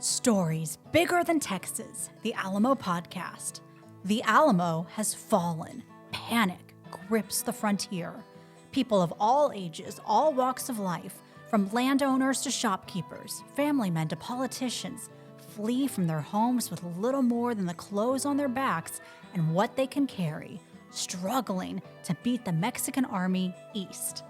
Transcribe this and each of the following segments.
Stories bigger than Texas, the Alamo podcast. The Alamo has fallen. Panic grips the frontier. People of all ages, all walks of life, from landowners to shopkeepers, family men to politicians, flee from their homes with little more than the clothes on their backs and what they can carry, struggling to beat the Mexican army east.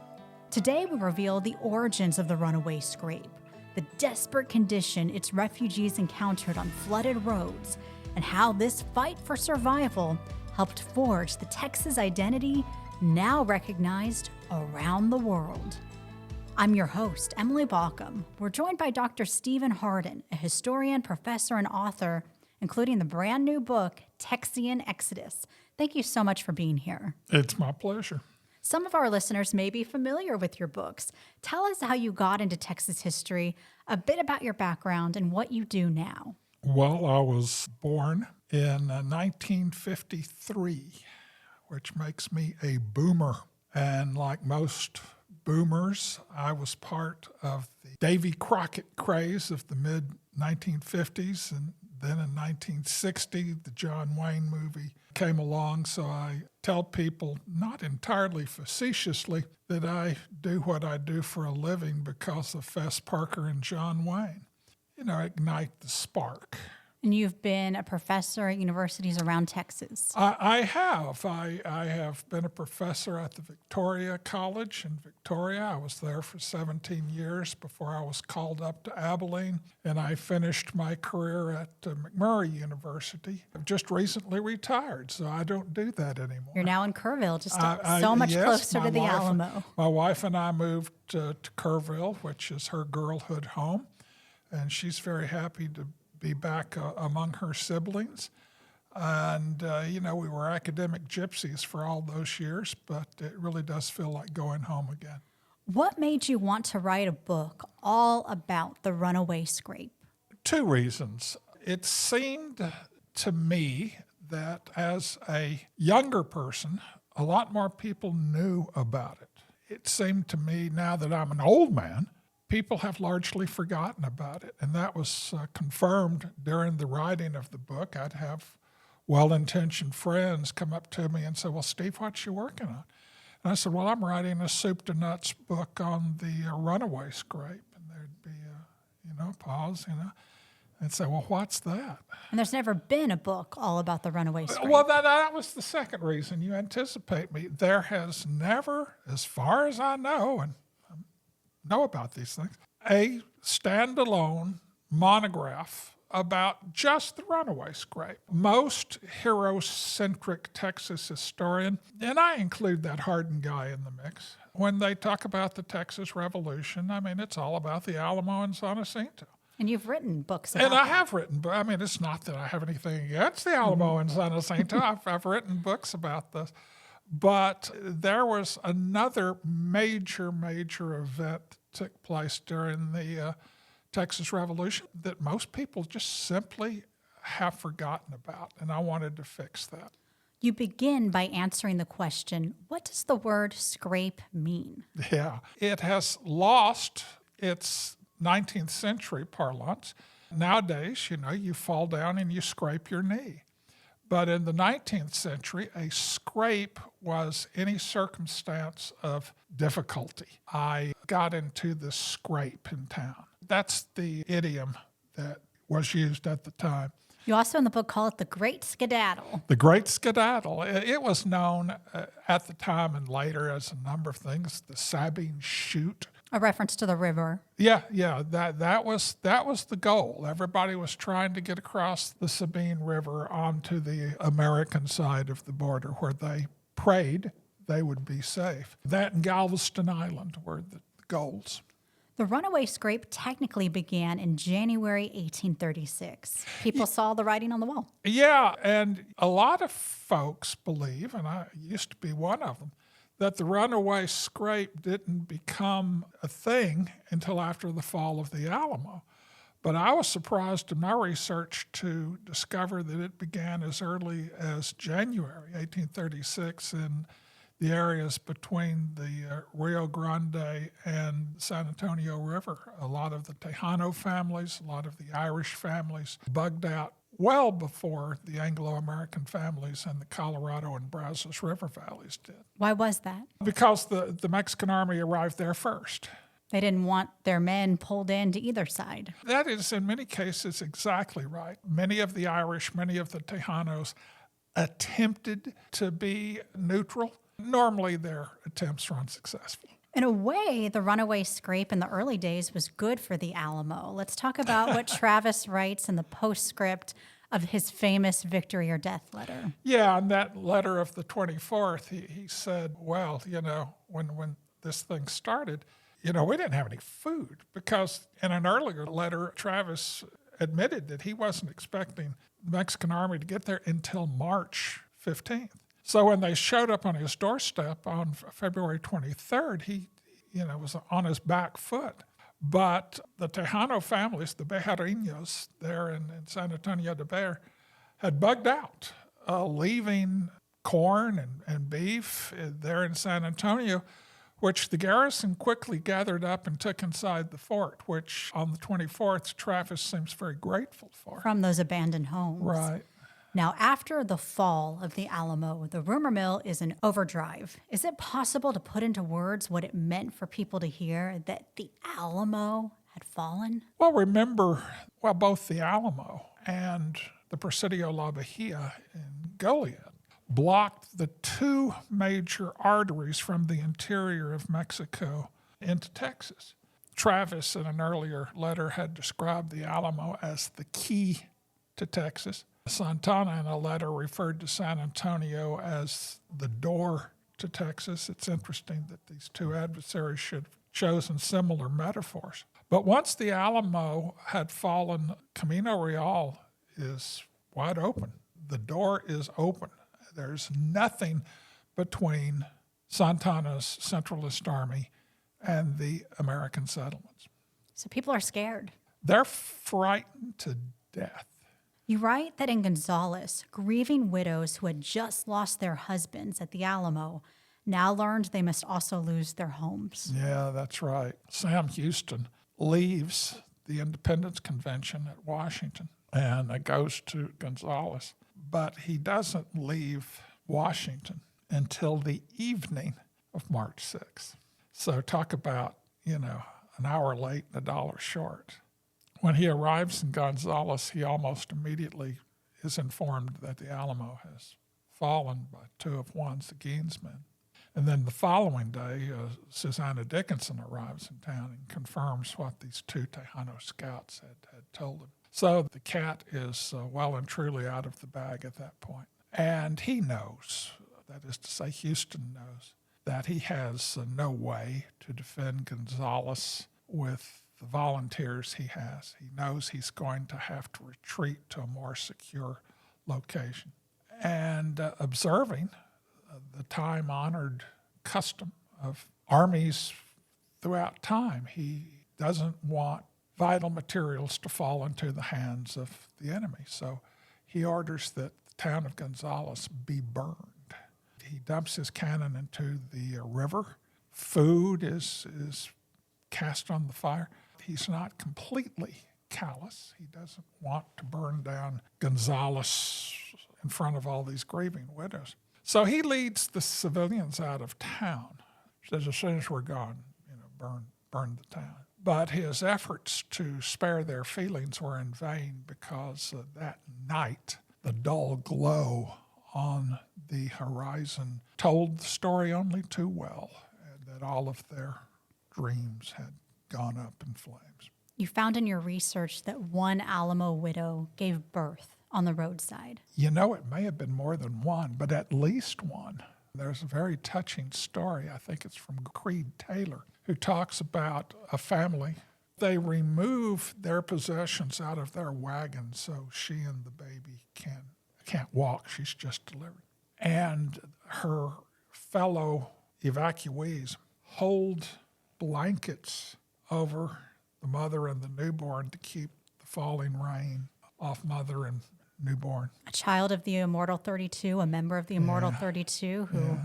Today we reveal the origins of the Runaway Scrape, the desperate condition its refugees encountered on flooded roads, and how this fight for survival helped forge the Texas identity now recognized around the world. I'm your host, Emily Baucom. We're joined by Dr. Stephen Hardin, a historian, professor, and author, including the brand new book, Texian Exodus. Thank you so much for being here. It's my pleasure. Some of our listeners may be familiar with your books. Tell us how you got into Texas history, a bit about your background, and what you do now. Well, I was born in 1953, which makes me a boomer. And like most boomers, I was part of the Davy Crockett craze of the mid-1950s. And then in 1960, the John Wayne movie came along. So I tell people, not entirely facetiously, that I do what I do for a living because of Fess Parker and John Wayne. You know, ignite the spark. And you've been a professor at universities around Texas. I have. I have been a professor at the Victoria College in Victoria. I was there for 17 years before I was called up to Abilene, and I finished my career at McMurray University. I've just recently retired, so I don't do that anymore. You're now in Kerrville, just so much closer to the Alamo. My wife and I moved to Kerrville, which is her girlhood home, and she's very happy to be back among her siblings. And, we were academic gypsies for all those years, but it really does feel like going home again. What made you want to write a book all about the Runaway Scrape? Two reasons. It seemed to me that as a younger person, a lot more people knew about it. It seemed to me, now that I'm an old man, people have largely forgotten about it, and that was confirmed during the writing of the book. I'd have well-intentioned friends come up to me and say, "Well, Steve, what you working on?" And I said, "Well, I'm writing a soup to nuts book on the Runaway Scrape." And there'd be a pause, and say, "Well, what's that?" And there's never been a book all about the Runaway Scrape. Well, that was the second reason. You anticipate me. There has never, as far as I know, and know about these things, a standalone monograph about just the Runaway Scrape. Most hero-centric Texas historian, and I include that Hardin guy in the mix, when they talk about the Texas Revolution, it's all about the Alamo and San Jacinto. And you've written books about And I that. have written, but it's not that I have anything against the Alamo and San Jacinto. I've written books about this. But there was another major event that took place during the Texas Revolution that most people just simply have forgotten about, and I wanted to fix that. You begin by answering the question, what does the word scrape mean? Yeah, it has lost its 19th century parlance. Nowadays, you fall down and you scrape your knee. But in the 19th century, a scrape was any circumstance of difficulty. I got into this scrape in town. That's the idiom that was used at the time. You also in the book call it the Great Skedaddle. The Great Skedaddle. It was known at the time and later as a number of things. The Sabine Chute. A reference to the river. Yeah. That was the goal. Everybody was trying to get across the Sabine River onto the American side of the border where they prayed they would be safe. That and Galveston Island were the goals. The Runaway Scrape technically began in January 1836. People saw the writing on the wall. Yeah, and a lot of folks believe, and I used to be one of them, that the Runaway Scrape didn't become a thing until after the fall of the Alamo. But I was surprised in my research to discover that it began as early as January 1836 in the areas between the Rio Grande and San Antonio River. A lot of the Tejano families, a lot of the Irish families bugged out well before the Anglo-American families in the Colorado and Brazos River valleys did. Why was that? Because the Mexican army arrived there first. They didn't want their men pulled into either side. That is, in many cases, exactly right. Many of the Irish, many of the Tejanos attempted to be neutral. Normally, their attempts were unsuccessful. In a way, the Runaway Scrape in the early days was good for the Alamo. Let's talk about what Travis writes in the postscript of his famous victory or death letter. Yeah, in that letter of the 24th, he said, well, when this thing started, we didn't have any food, because in an earlier letter, Travis admitted that he wasn't expecting the Mexican army to get there until March 15th. So when they showed up on his doorstep on February 23rd, he was on his back foot. But the Tejano families, the Bejarinos there in San Antonio de Bexar, had bugged out, leaving corn and beef there in San Antonio, which the garrison quickly gathered up and took inside the fort, which on the 24th, Travis seems very grateful for. From those abandoned homes. Right. Now, after the fall of the Alamo, the rumor mill is in overdrive. Is it possible to put into words what it meant for people to hear that the Alamo had fallen? Well, remember, both the Alamo and the Presidio La Bahia in Goliad blocked the two major arteries from the interior of Mexico into Texas. Travis, in an earlier letter, had described the Alamo as the key to Texas. Santana, in a letter, referred to San Antonio as the door to Texas. It's interesting that these two adversaries should have chosen similar metaphors. But once the Alamo had fallen, Camino Real is wide open. The door is open. There's nothing between Santana's Centralist Army and the American settlements. So people are scared. They're frightened to death. You write that in Gonzalez, grieving widows who had just lost their husbands at the Alamo now learned they must also lose their homes. Yeah, that's right. Sam Houston leaves the Independence Convention at Washington and goes to Gonzalez. But he doesn't leave Washington until the evening of March 6th. So talk about, an hour late and $1 short. When he arrives in Gonzalez, he almost immediately is informed that the Alamo has fallen by 2 of Juan Seguin's men. And then the following day, Susanna Dickinson arrives in town and confirms what these 2 Tejano scouts had told him. So the cat is well and truly out of the bag at that point. And he knows, that is to say Houston knows, that he has no way to defend Gonzalez with the volunteers he has. He knows he's going to have to retreat to a more secure location. And observing the time-honored custom of armies throughout time, he doesn't want vital materials to fall into the hands of the enemy. So he orders that the town of Gonzalez be burned. He dumps his cannon into the river. Food is cast on the fire. He's not completely callous. He doesn't want to burn down Gonzalez in front of all these grieving widows. So he leads the civilians out of town. Says, as soon as we're gone, burn the town. But his efforts to spare their feelings were in vain, because that night, the dull glow on the horizon told the story only too well, and that all of their dreams had gone up in flames. You found in your research that one Alamo widow gave birth on the roadside. It may have been more than one, but at least one. There's a very touching story, I think it's from Creed Taylor, who talks about a family. They remove their possessions out of their wagon so she and the baby can't walk. She's just delivered. And her fellow evacuees hold blankets over the mother and the newborn to keep the falling rain off mother and newborn. A child of the Immortal 32, a member of the Immortal 32 who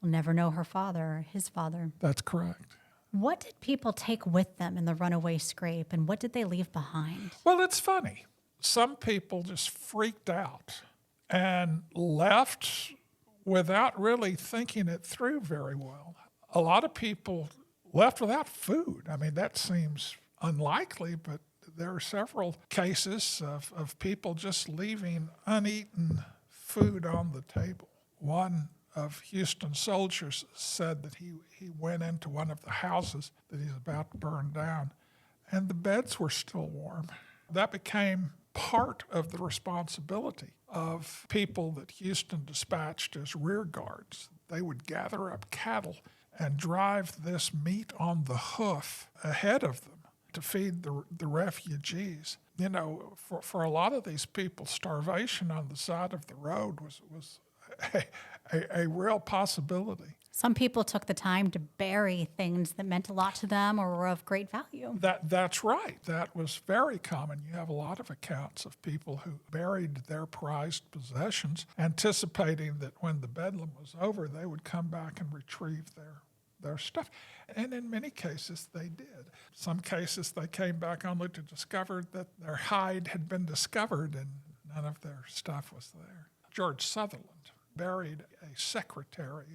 We'll never know her father or his father. That's correct. What did people take with them in the Runaway Scrape, and what did they leave behind? Well, it's funny. Some people just freaked out and left without really thinking it through very well. A lot of people left without food. I mean, that seems unlikely, but there are several cases of people just leaving uneaten food on the table. One of Houston's soldiers said that he went into one of the houses that he's about to burn down, and the beds were still warm. That became part of the responsibility of people that Houston dispatched as rear guards. They would gather up cattle and drive this meat on the hoof ahead of them to feed the refugees. You know, for a lot of these people, starvation on the side of the road was a real possibility. Some people took the time to bury things that meant a lot to them or were of great value. That's right. That was very common. You have a lot of accounts of people who buried their prized possessions, anticipating that when the bedlam was over, they would come back and retrieve their stuff. And in many cases, they did. Some cases, they came back only to discover that their hide had been discovered and none of their stuff was there. George Sutherland buried a secretary,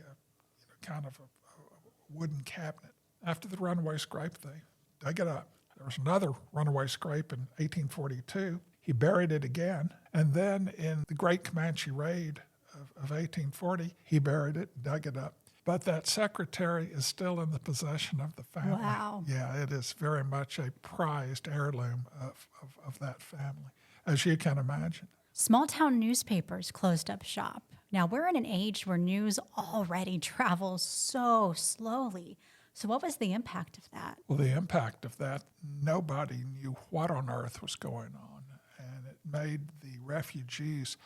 kind of a wooden cabinet. After the Runaway Scrape, they dug it up. There was another Runaway Scrape in 1842. He buried it again. And then in the Great Comanche Raid of 1840, he buried it, dug it up. But that secretary is still in the possession of the family. Wow. Yeah, it is very much a prized heirloom of that family, as you can imagine. Small town newspapers closed up shop. Now, we're in an age where news already travels so slowly. So what was the impact of that? Well, the impact of that, nobody knew what on earth was going on. And it made the refugees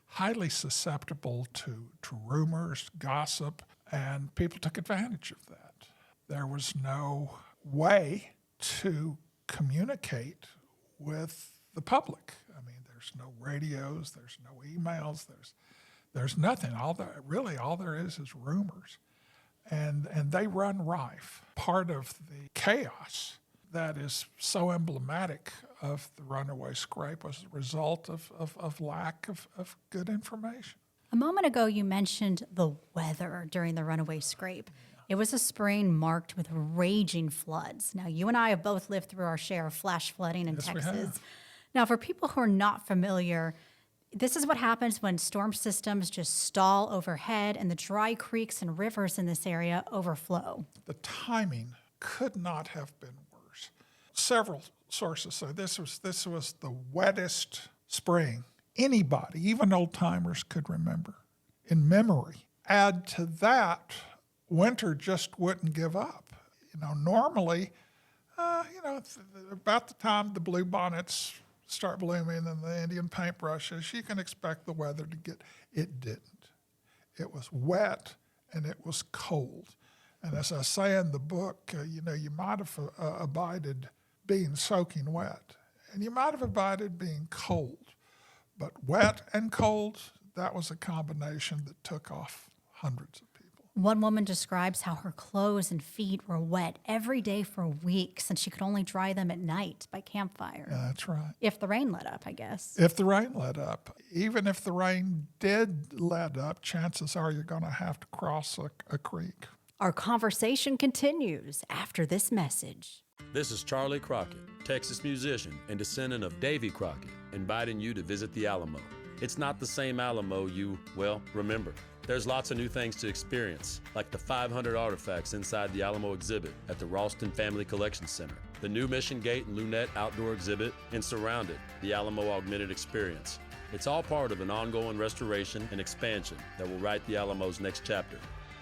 highly susceptible to rumors, gossip, and people took advantage of that. There was no way to communicate with the public. I mean, there's no radios, there's no emails, there's nothing. All there is rumors. And they run rife. Part of the chaos that is so emblematic of the Runaway Scrape was the result of lack of good information. A moment ago, you mentioned the weather during the Runaway Scrape. It was a spring marked with raging floods. Now, you and I have both lived through our share of flash flooding in Yes, we Texas. have. Now, for people who are not familiar, this is what happens when storm systems just stall overhead and the dry creeks and rivers in this area overflow. The timing could not have been worse. Several sources say this was the wettest spring anybody, even old-timers, could remember in memory. Add to that, winter just wouldn't give up. Normally, about the time the bluebonnets start blooming and the Indian paintbrushes, you can expect the weather to get. It didn't. It was wet and it was cold. And as I say in the book, you might have abided being soaking wet, and you might have abided being cold. But wet and cold, that was a combination that took off hundreds of people. One woman describes how her clothes and feet were wet every day for weeks, and she could only dry them at night by campfire. Yeah, that's right. If the rain let up, I guess. If the rain let up. Even if the rain did let up, chances are you're going to have to cross a creek. Our conversation continues after this message. This is Charlie Crockett, Texas musician and descendant of Davy Crockett, inviting you to visit the Alamo. It's not the same Alamo you, remember. There's lots of new things to experience, like the 500 artifacts inside the Alamo exhibit at the Ralston Family Collection Center, the new Mission Gate and Lunette outdoor exhibit, and Surrounded, the Alamo Augmented Experience. It's all part of an ongoing restoration and expansion that will write the Alamo's next chapter.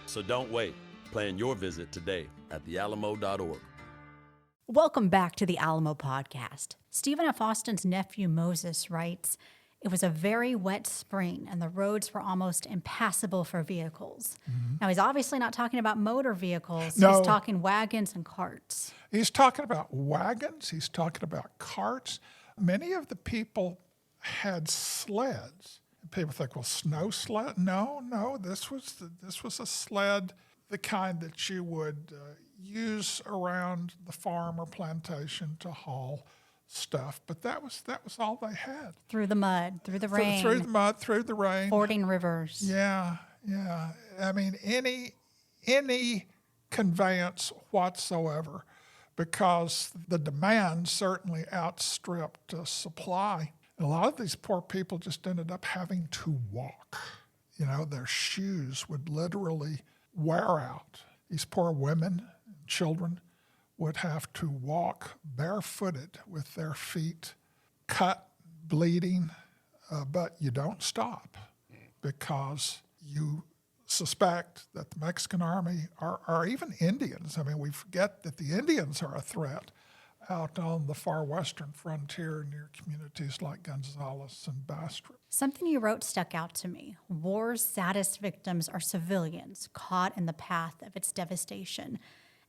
So don't wait. Plan your visit today at thealamo.org. Welcome back to the Alamo podcast. Stephen F. Austin's nephew Moses writes, "It was a very wet spring and the roads were almost impassable for vehicles." Mm-hmm. Now, he's obviously not talking about motor vehicles. No. He's talking wagons and carts. He's talking about wagons. He's talking about carts. Many of the people had sleds. People think, well, snow sled? No, this was a sled, the kind that you would use around the farm or plantation to haul stuff. But that was all they had. Through the mud, through the rain. Through the mud, through the rain. Fording rivers. Yeah. I mean, any conveyance whatsoever, because the demand certainly outstripped supply. A lot of these poor people just ended up having to walk. Their shoes would literally wear out. These poor women and children would have to walk barefooted with their feet cut, bleeding, but you don't stop because you suspect that the Mexican army or even Indians. I mean, we forget that the Indians are a threat out on the far western frontier near communities like Gonzalez and Bastrop. Something you wrote stuck out to me. War's saddest victims are civilians caught in the path of its devastation.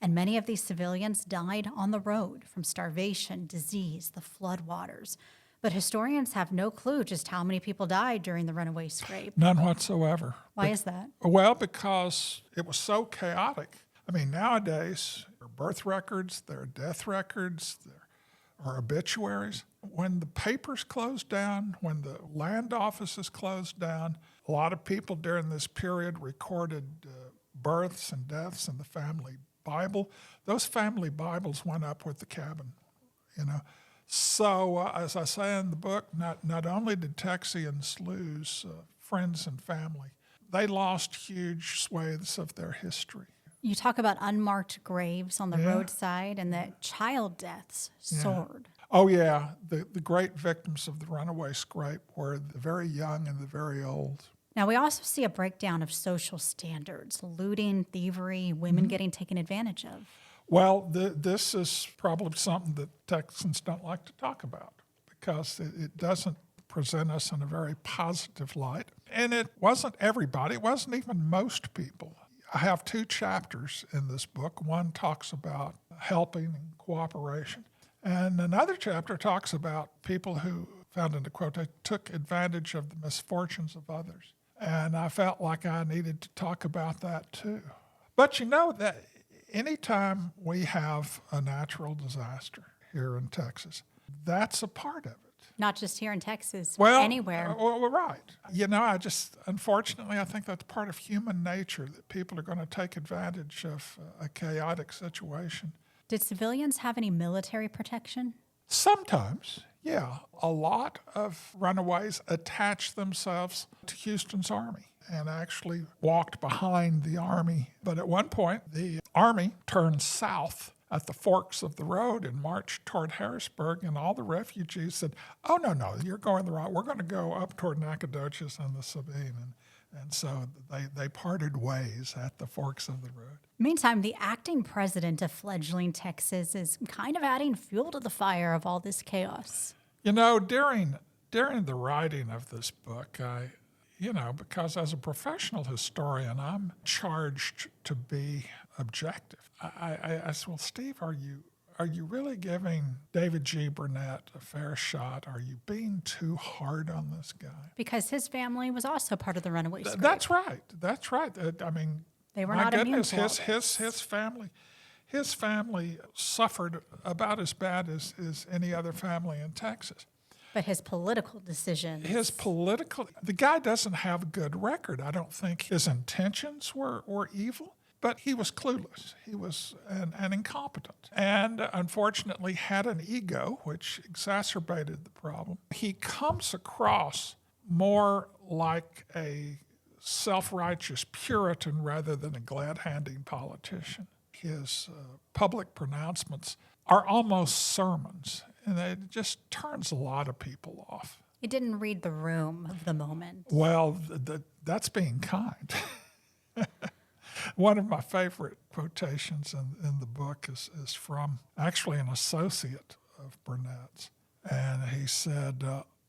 And many of these civilians died on the road from starvation, disease, the floodwaters. But historians have no clue just how many people died during the Runaway Scrape. None whatsoever. Why is that? Well, because it was so chaotic. I mean, nowadays, there are birth records, there are death records, there are obituaries. When the papers closed down, when the land offices closed down, a lot of people during this period recorded births and deaths in the family Bible. Those family Bibles went up with the cabin, So, as I say in the book, not only did Texians lose friends and family, they lost huge swathes of their history. You talk about unmarked graves on the roadside and that child deaths soared. Oh, yeah. The great victims of the Runaway Scrape were the very young and the very old. Now, we also see a breakdown of social standards, looting, thievery, women getting taken advantage of. Well, this is probably something that Texans don't like to talk about because it doesn't present us in a very positive light. And it wasn't everybody. It wasn't even most people. I have 2 chapters in this book. One talks about helping and cooperation. And another chapter talks about people who, found in the quote, they took advantage of the misfortunes of others. And I felt like I needed to talk about that too. But that anytime we have a natural disaster here in Texas, that's a part of it. Not just here in Texas, Well, anywhere. Right. Unfortunately, I think that's part of human nature, that people are going to take advantage of a chaotic situation. Did civilians have any military protection? Sometimes, yeah. A lot of runaways attached themselves to Houston's army and actually walked behind the army. But at one point, the army turned south at the forks of the road and marched toward Harrisburg, and all the refugees said, oh, no, you're going the wrong. We're going to go up toward Nacogdoches and the Sabine. And so they parted ways at the forks of the road. Meantime, the acting president of fledgling Texas is kind of adding fuel to the fire of all this chaos. During the writing of this book, because as a professional historian, I'm charged to be objective. I said, well, Steve, are you really giving David G. Burnett a fair shot? Are you being too hard on this guy? Because his family was also part of the Runaway Scrape. That's right. They were my not immune goodness, to all this. his family suffered about as bad as any other family in Texas. But his political decisions. The guy doesn't have a good record. I don't think his intentions were evil, but he was clueless. He was an incompetent and unfortunately had an ego, which exacerbated the problem. He comes across more like a self-righteous Puritan rather than a glad-handing politician. His public pronouncements are almost sermons, and it just turns a lot of people off. He didn't read the room of the moment. Well, that's being kind. One of my favorite quotations in the book is from actually an associate of Burnett's. And he said,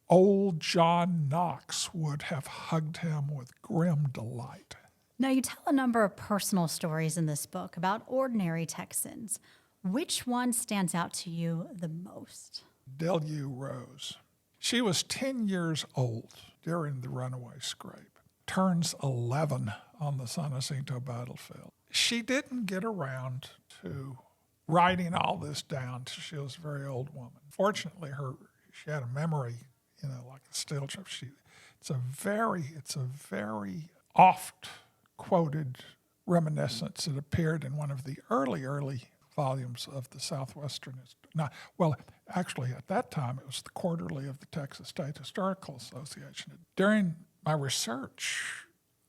old John Knox would have hugged him with grim delight. Now, you tell a number of personal stories in this book about ordinary Texans. Which one stands out to you the most? Deleu Rose. She was 10 years old during the Runaway Scrape, turns 11 on the San Jacinto battlefield. She didn't get around to writing all this down till she was a very old woman. Fortunately, she had a memory, like a steel trap. It's a very oft quoted reminiscence. It appeared in one of the early volumes of the Southwestern. Actually, at that time, it was the Quarterly of the Texas State Historical Association. During my research,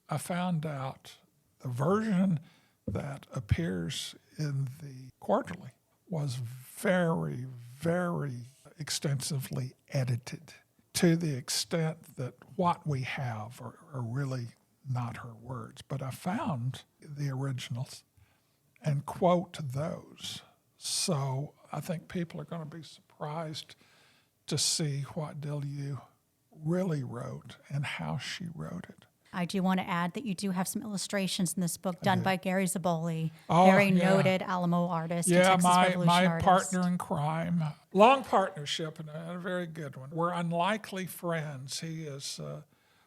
I found out the version that appears in the Quarterly was very, very extensively edited, to the extent that what we have are really not her words. But I found the originals and quote those. So I think people are going to be surprised to see what Delu really wrote and how she wrote it. I do want to add that you do have some illustrations in this book done by Gary Zaboli, noted Alamo artist and Texas Revolution my artist. partner in crime. Long partnership and a very good one. We're unlikely friends. He is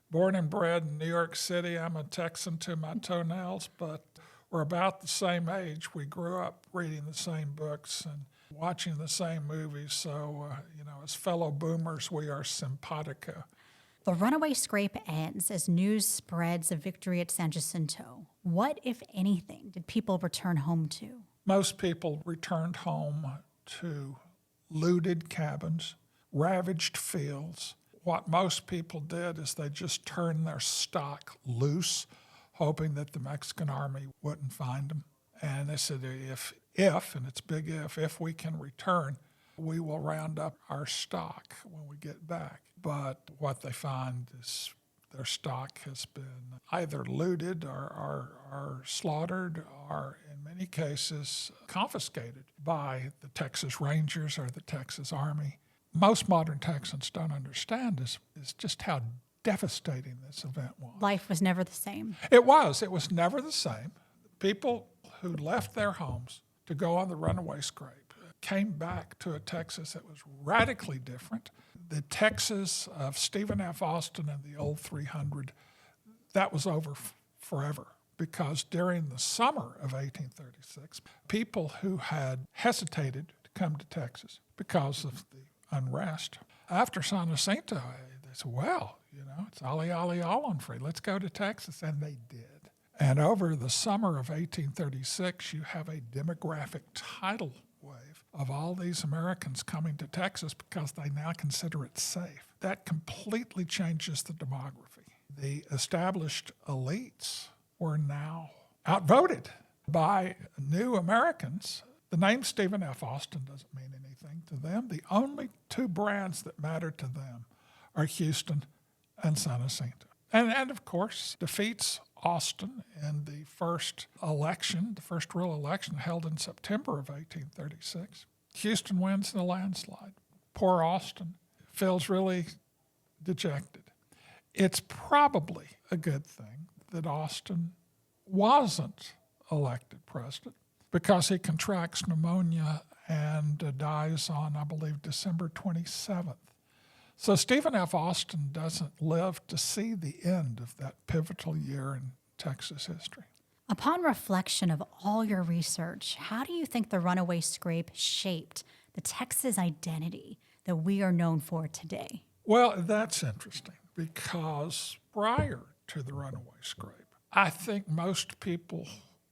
born and bred in New York City. I'm a Texan to my toenails, but we're about the same age. We grew up reading the same books and watching the same movies. So, as fellow boomers, we are simpatico. The Runaway Scrape ends as news spreads of victory at San Jacinto. What, if anything, did people return home to? Most people returned home to looted cabins, ravaged fields. What most people did is they just turned their stock loose, hoping that the Mexican army wouldn't find them. And they said, if, and it's big if we can return, we will round up our stock when we get back. But what they find is their stock has been either looted or slaughtered or, in many cases, confiscated by the Texas Rangers or the Texas Army. Most modern Texans don't understand is just how devastating this event was. Life was never the same. It was never the same. People who left their homes to go on the Runaway Scrape came back to a Texas that was radically different. The Texas of Stephen F. Austin and the old 300, that was over forever, because during the summer of 1836, people who had hesitated to come to Texas because of the unrest, after San Jacinto, they said, well, it's ollie, ollie, all on free. Let's go to Texas. And they did. And over the summer of 1836, you have a demographic tidal wave of all these Americans coming to Texas because they now consider it safe. That completely changes the demography. The established elites were now outvoted by new Americans. The name Stephen F. Austin doesn't mean anything to them. The only two brands that matter to them are Houston and San Jacinto. And of course, defeats Austin in the first election, the first real election held in September of 1836. Houston wins in a landslide. Poor Austin feels really dejected. It's probably a good thing that Austin wasn't elected president, because he contracts pneumonia and dies on, I believe, December 27th. So Stephen F. Austin doesn't live to see the end of that pivotal year in Texas history. Upon reflection of all your research, how do you think the Runaway Scrape shaped the Texas identity that we are known for today? Well, that's interesting, because prior to the Runaway Scrape, I think most people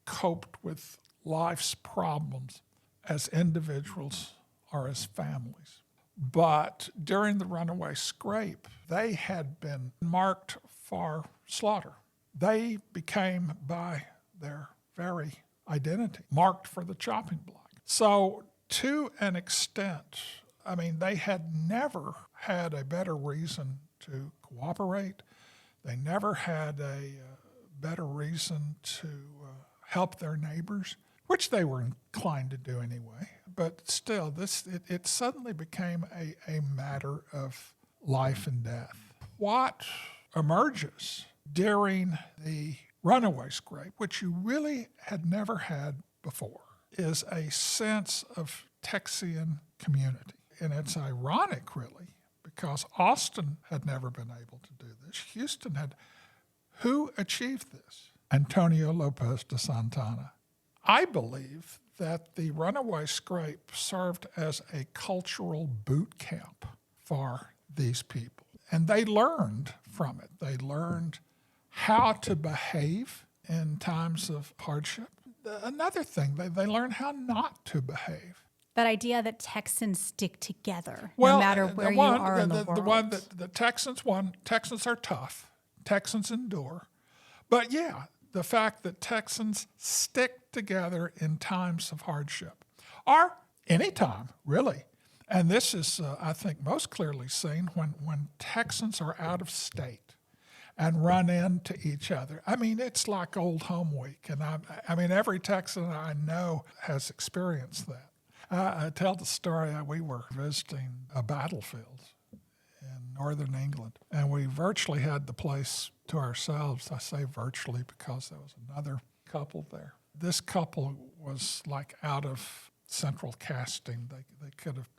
coped with life's problems as individuals or as families. But during the Runaway Scrape, they had been marked for slaughter. They became, by their very identity, marked for the chopping block. So to an extent, they had never had a better reason to cooperate. They never had a better reason to help their neighbors, which they were inclined to do anyway. But still, it suddenly became a matter of life and death. What emerges during the Runaway Scrape, which you really had never had before, is a sense of Texian community. And it's ironic, really, because Austin had never been able to do this. Houston had. Who achieved this? Antonio Lopez de Santana. I believe that the Runaway Scrape served as a cultural boot camp for these people. And they learned from it. They learned how to behave in times of hardship. Another thing, they learned how not to behave. That idea that Texans stick together Well, no matter where you are in the world. The one that the Texans won, Texans are tough. Texans endure. But yeah, the fact that Texans stick together in times of hardship, or any time, really. And this is, I think, most clearly seen when Texans are out of state and run into each other. I mean, it's like old home week. And I mean, every Texan I know has experienced that. I tell the story, we were visiting a battlefield in northern England, and we virtually had the place to ourselves. I say virtually because there was another couple there. This couple was like out of central casting. They could have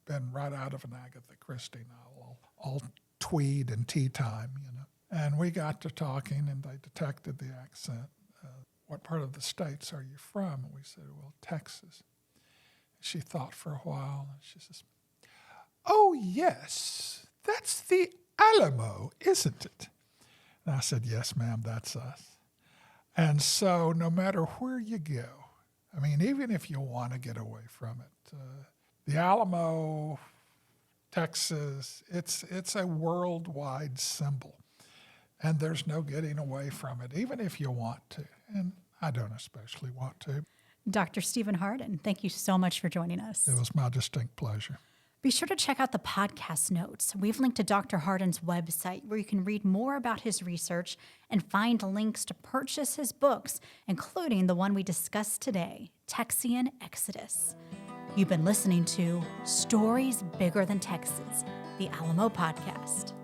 been right out of an Agatha Christie novel, all tweed and tea time, you know. And we got to talking, and they detected the accent. What part of the States are you from? And we said, well, Texas. She thought for a while, and she says, oh, yes, that's the Alamo, isn't it? And I said, yes, ma'am, that's us. And so no matter where you go, I mean, even if you want to get away from it, the Alamo, Texas, it's a worldwide symbol. And there's no getting away from it, even if you want to. And I don't especially want to. Dr. Stephen Hardin, thank you so much for joining us. It was my distinct pleasure. Be sure to check out the podcast notes. We've linked to Dr. Hardin's website where you can read more about his research and find links to purchase his books, including the one we discussed today, Texian Exodus. You've been listening to Stories Bigger Than Texas, the Alamo Podcast.